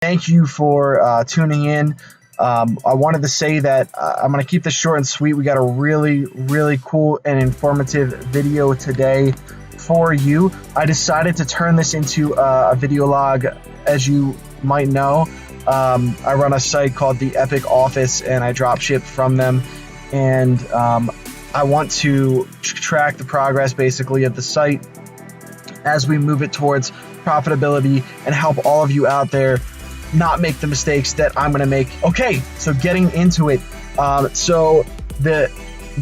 Thank you for tuning in. I wanted to say that I'm going to keep this short and sweet. We got a really, really cool and informative video today for you. I decided to turn this into a video log. As you might know, I run a site called The Epic Office, and I drop ship from them. And I want to track the progress, basically, of the site as we move it towards profitability and help all of you out there not make the mistakes that I'm going to make. Okay, so getting into it. So the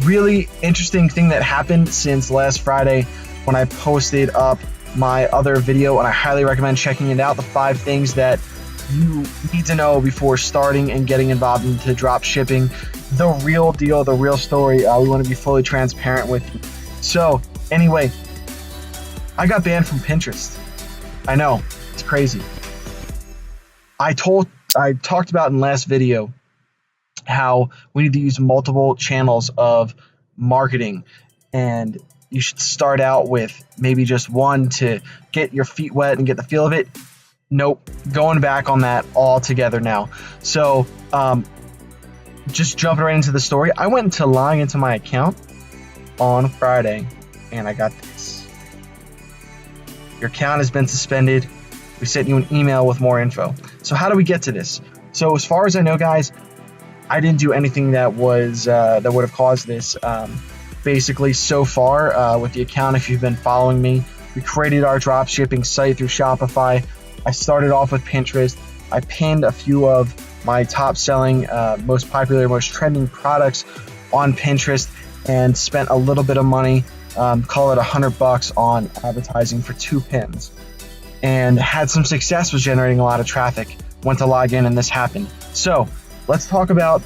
really interesting thing that happened since last Friday when I posted up my other video, and I highly recommend checking it out, the 5 things that you need to know before starting and getting involved into drop shipping. The real deal, the real story. We want to be fully transparent with you. So anyway, I got banned from Pinterest. I know, it's crazy. I talked about in last video how we need to use multiple channels of marketing, and you should start out with maybe just one to get your feet wet and get the feel of it. Nope, going back on that altogether now. So just jumping right into the story, I went to log into my account on Friday, and I got this. Your account has been suspended. We sent you an email with more info. So how do we get to this? So as far as I know, guys, I didn't do anything that was that would have caused this. Basically, so far with the account, if you've been following me, we created our drop shipping site through Shopify. I started off with Pinterest. I pinned a few of my top selling, most popular, most trending products on Pinterest, and spent a little bit of money, call it $100 on advertising for 2 pins. And had some success, was generating a lot of traffic. Went to log in and this happened. So let's talk about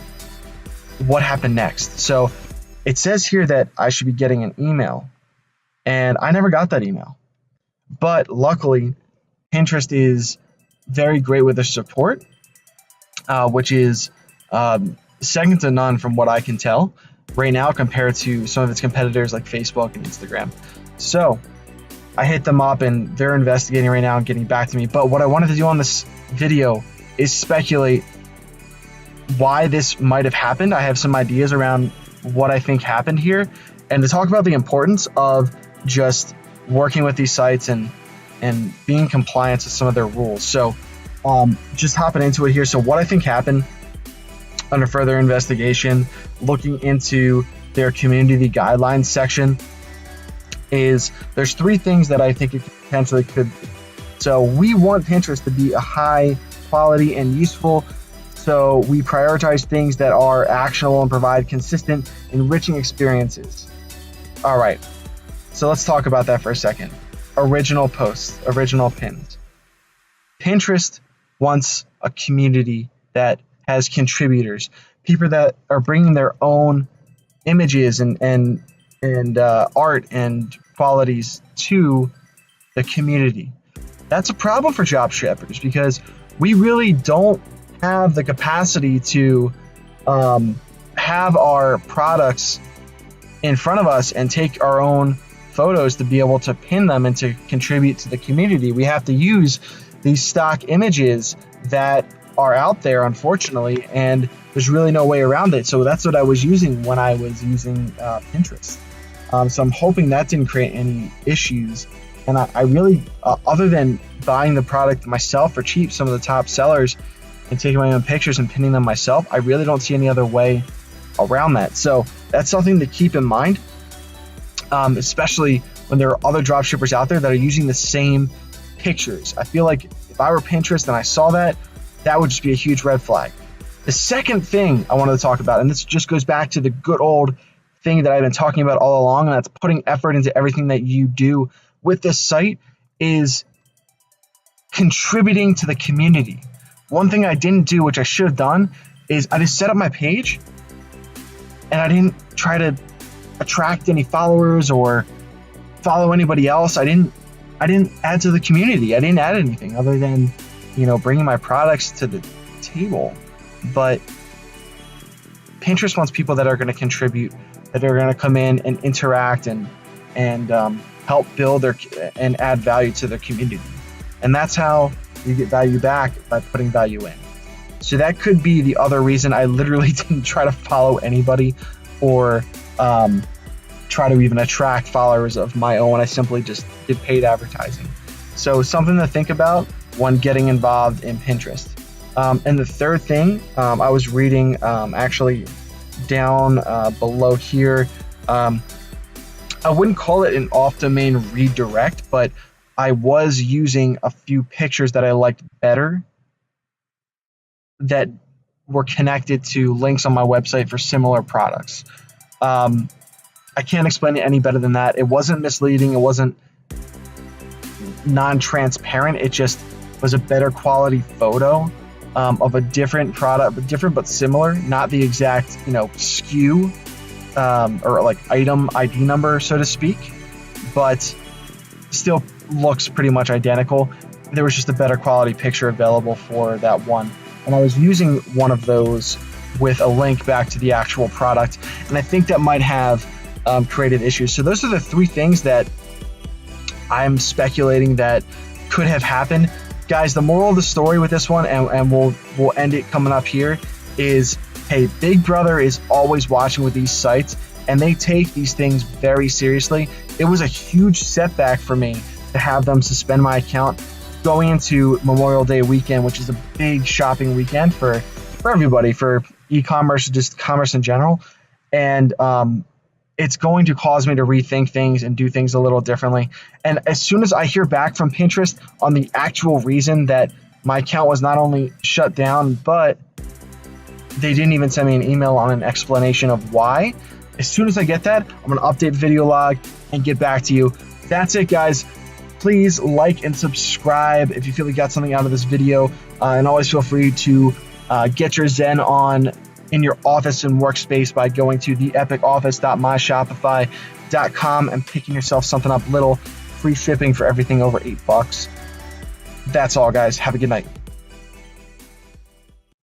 what happened next. So it says here that I should be getting an email, and I never got that email. But luckily, Pinterest is very great with their support, which is second to none from what I can tell right now compared to some of its competitors like Facebook and Instagram. So I hit them up, and they're investigating right now and getting back to me. But what I wanted to do on this video is speculate why this might have happened. I have some ideas around what I think happened here, and to talk about the importance of just working with these sites and being compliant with some of their rules. So just hopping into it here. So what I think happened under further investigation, looking into their community guidelines section, is there's 3 things that I think it potentially could be. So we want Pinterest to be a high quality and useful. So we prioritize things that are actionable and provide consistent, enriching experiences. All right, so let's talk about that for a second. Original posts, original pins. Pinterest wants a community that has contributors, people that are bringing their own images and art and qualities to the community. That's a problem for drop shippers because we really don't have the capacity to have our products in front of us and take our own photos to be able to pin them and to contribute to the community. We have to use these stock images that are out there, unfortunately, and there's really no way around it. So that's what I was using when I was using Pinterest. So I'm hoping that didn't create any issues. And I really, other than buying the product myself for cheap, some of the top sellers, and taking my own pictures and pinning them myself, I really don't see any other way around that. So that's something to keep in mind, especially when there are other drop shippers out there that are using the same pictures. I feel like if I were Pinterest and I saw that, that would just be a huge red flag. The second thing I wanted to talk about, and this just goes back to the good old thing that I've been talking about all along, and that's putting effort into everything that you do with this site, is contributing to the community. One thing I didn't do, which I should have done, is I just set up my page and I didn't try to attract any followers or follow anybody else. I didn't add to the community. I didn't add anything other than, bringing my products to the table. But Pinterest wants people that are going to contribute, that are going to come in and interact and help build and add value to their community. And that's how you get value back by putting value in. So that could be the other reason I literally didn't try to follow anybody or try to even attract followers of my own. I simply just did paid advertising. So something to think about when getting involved in Pinterest. And the third thing, I was reading actually down below here. I wouldn't call it an off-domain redirect, but I was using a few pictures that I liked better that were connected to links on my website for similar products. I can't explain it any better than that. It wasn't misleading. It wasn't non-transparent. It just was a better quality photo of a different product, different but similar, not the exact, SKU or like item ID number, so to speak, but still looks pretty much identical. There was just a better quality picture available for that one. And I was using one of those with a link back to the actual product. And I think that might have created issues. So those are the three things that I'm speculating that could have happened. Guys, the moral of the story with this one, and we'll end it coming up here, is, hey, Big Brother is always watching with these sites, and they take these things very seriously. It was a huge setback for me to have them suspend my account going into Memorial Day weekend, which is a big shopping weekend for everybody, for e-commerce, just commerce in general. And it's going to cause me to rethink things and do things a little differently. And as soon as I hear back from Pinterest on the actual reason that my account was not only shut down, but they didn't even send me an email on an explanation of why, as soon as I get that, I'm going to update the video log and get back to you. That's it, guys. Please like and subscribe if you feel you got something out of this video. And always feel free to get your Zen on in your office and workspace by going to theepicoffice.myshopify.com and picking yourself something up little. Free shipping for everything over $8. That's all, guys. Have a good night.